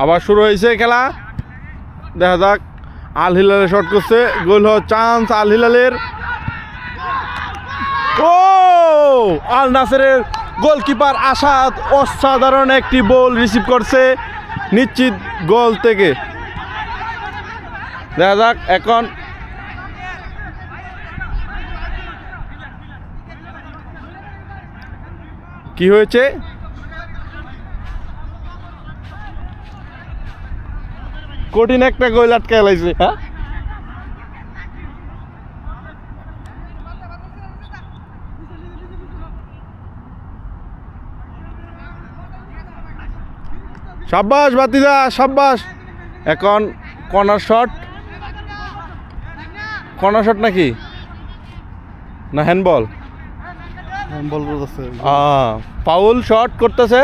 আবার শুরু হয়েছে খেলা, দেখা যাক। আল হিলালে শট করছে, গোল হওয়ার চান্স আল হিলালের। ও আল নাসেরের গোলকিপার আসাদ অসাধারণ একটি বল রিসিভ করছে নিশ্চিত গোল থেকে। দেখা যাক এখন কি হয়েছে। কঠিন একটা গোল আটকে লাইছে। হ্যাঁ, সাব্বাস বাতিজা সাব্বাস। এখন কর্নার শট, কর্নার শট নাকি না হ্যান্ডবল? বল করতেছে ফাউল শট করতেছে,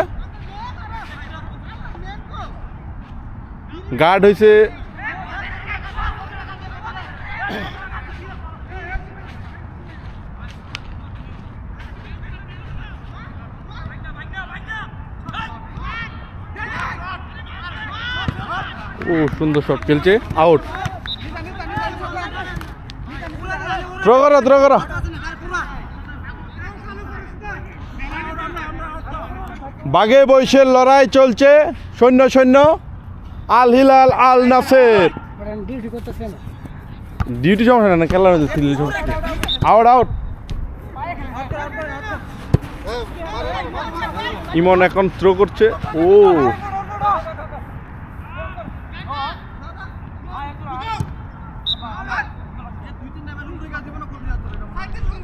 গার্ড হয়েছে। ও সুন্দর শট খেলছে, আউট। থ্রো করো থ্রো করো। বাঘে বৈশের লড়াই চলছে, সৈন্য সৈন্য, আল হিলাল আল নাসের। ডিউটি সমস্যা না, খেলার আউট আউট। ইমন এখন থ্রো করছে। ও